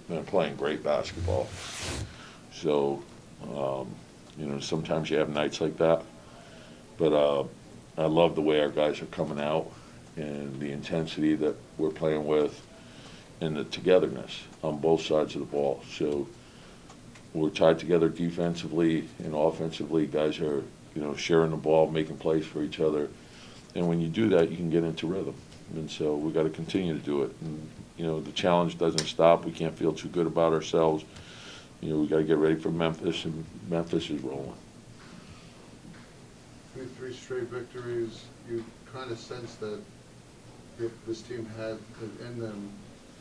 and playing great basketball. So, sometimes you have nights like that. But I love the way our guys are coming out and the intensity that we're playing with and the togetherness on both sides of the ball. So we're tied together defensively and offensively. Guys are, sharing the ball, making plays for each other. And when you do that, you can get into rhythm. And so we got to continue to do it. And, the challenge doesn't stop. We can't feel too good about ourselves. We got to get ready for Memphis, and Memphis is rolling. Three straight victories. You kind of sense that this team had it in them,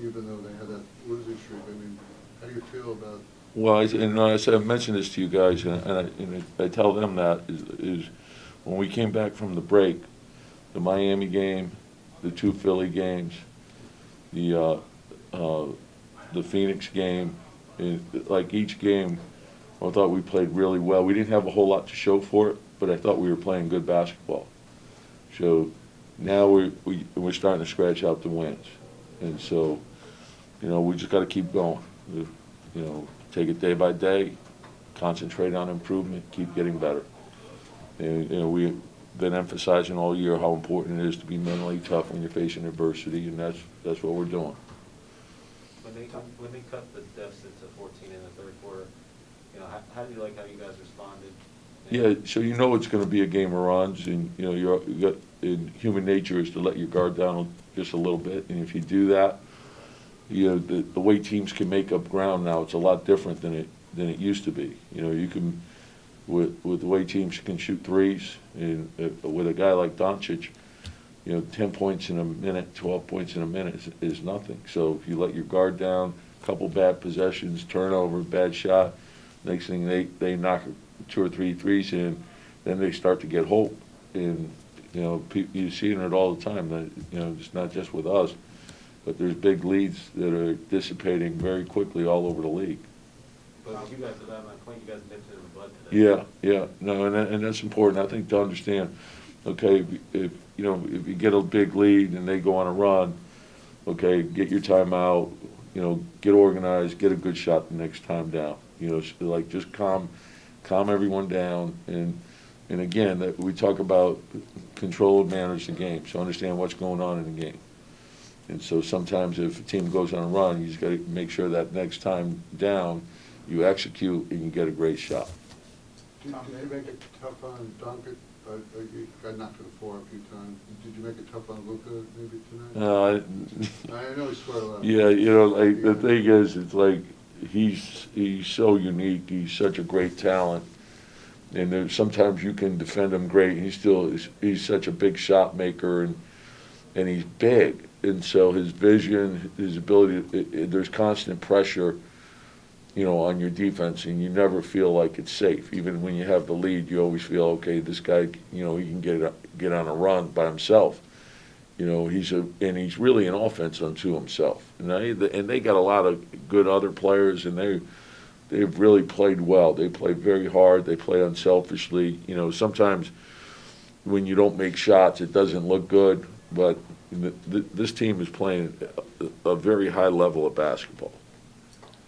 even though they had that losing streak. I mean, how do you feel about? Well, I mentioned this to you guys, and I tell them that is when we came back from the break, the Miami game, the two Philly games, the Phoenix game, like each game, I thought we played really well. We didn't have a whole lot to show for it, but I thought we were playing good basketball. So now we're starting to scratch out the wins, and so we just got to keep going. Take it day by day, concentrate on improvement, keep getting better. And we've been emphasizing all year how important it is to be mentally tough when you're facing adversity, and that's what we're doing. When they cut the deficit to 14 in the third quarter, how do you like how you guys responded? Yeah, so it's going to be a game of runs, and in human nature is to let your guard down just a little bit, and if you do that, the way teams can make up ground now, it's a lot different than it used to be. You can with the way teams can shoot threes, and with a guy like Doncic, 10 points in a minute, 12 points in a minute is nothing. So if you let your guard down, a couple bad possessions, turnover, bad shot, next thing they knock 2 or 3 threes in, then they start to get hope. And you're seeing it all the time. That it's not just with us, but there's big leads that are dissipating very quickly all over the league. But you guys, at that point, you guys nipped it in the bud today. Yeah, no, and that's important, I think, to understand. Okay, if you get a big lead and they go on a run, okay, get your timeout, get organized, get a good shot the next time down. Like just calm everyone down, and again, that we talk about control and manage the game, so understand what's going on in the game. And so sometimes if a team goes on a run, you just got to make sure that next time down, you execute and you get a great shot. Did you make it tough on Doncic? You got knocked to the floor a few times. Did you make it tough on Luka maybe tonight? I know he scored a lot. Yeah, the thing is, it's like he's so unique. He's such a great talent, and sometimes you can defend him great. He's such a big shot maker, and he's big, and so his vision, his ability. There's constant pressure, on your defense, and you never feel like it's safe. Even when you have the lead, you always feel, okay, this guy, he can get on a run by himself. He's really an offense unto himself. And they got a lot of good other players, and they've really played well. They play very hard. They play unselfishly. Sometimes when you don't make shots, it doesn't look good, but this team is playing a very high level of basketball.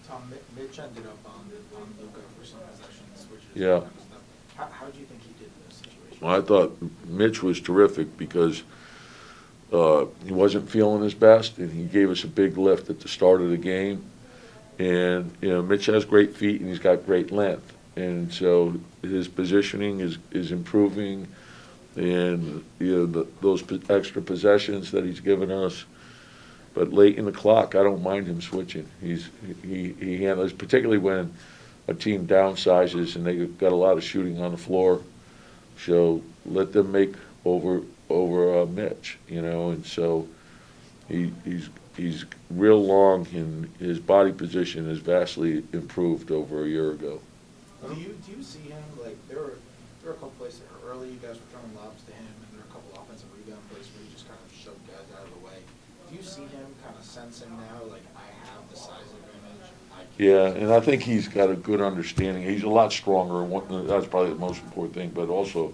Tom, Mitch ended up on Luka for some possessions, which is Yeah. kind of stuff. How do you think he did in this situation? Well, I thought Mitch was terrific because he wasn't feeling his best, and he gave us a big lift at the start of the game. And Mitch has great feet, and he's got great length, and so his positioning is improving, and those extra possessions that he's given us. But late in the clock, I don't mind him switching. He handles, particularly when a team downsizes and they got a lot of shooting on the floor. So let them make over Mitch, and so he's real long, and his body position has vastly improved over a year ago. Do you see him, like, there were a couple plays that early you guys were throwing lobs to him, and there were a couple offensive rebound plays where he just kind of shoved guys out of the way. Do you see him kind of sensing now, like, I have the size advantage? Yeah, and I think he's got a good understanding. He's a lot stronger, and that's probably the most important thing, but also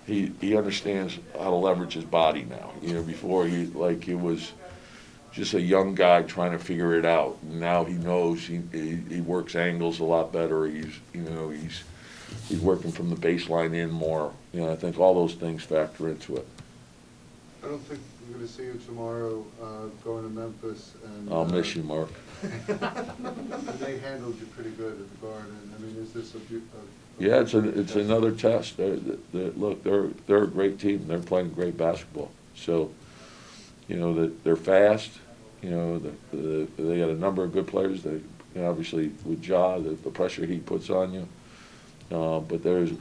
he understands how to leverage his body now. Before it was just a young guy trying to figure it out. Now he knows, he works angles a lot better, he's working from the baseline in more. I think all those things factor into it. I don't think we're gonna see you tomorrow, going to Memphis and. I'll miss you, Mark. And they handled you pretty good at the Garden. I mean, is this a? Yeah, it's another test. Look, they're a great team. They're playing great basketball. So, they're fast. They got a number of good players. They, obviously with Ja, the pressure he puts on you. But there's,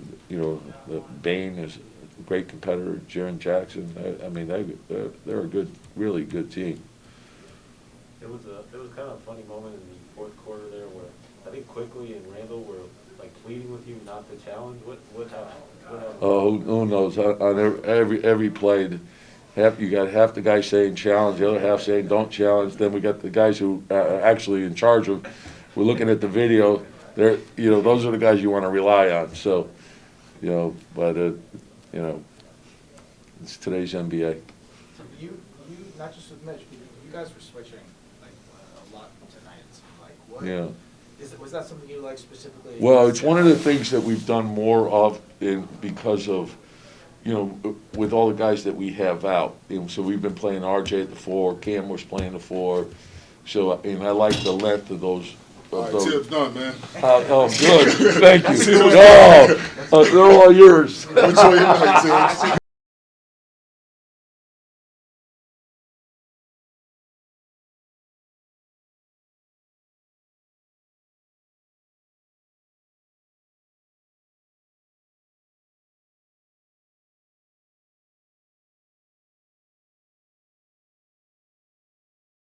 Bain is a great competitor. Jaren Jackson. They're a good, really good team. There was kind of a funny moment in the fourth quarter there where I think Quickly and Randall were like pleading with you not to challenge. What happened? Oh, who knows? On every play, you got half the guys saying challenge, the other half saying don't challenge. Then we got the guys who are actually in charge of. We're looking at the video. They're, those are the guys you want to rely on. So, but it's today's NBA. So you not just with Mitch, but you guys were switching like a lot tonight. It seemed like what? Yeah. Was that something you like specifically? Well, it's one of the things that we've done more of because of, with all the guys that we have out. So we've been playing RJ at the 4, Cam was playing the 4. So, I like the length of those. All right, Tip's done, man. Oh, good. Thank you. They're all yours. Enjoy your night, Tibbs.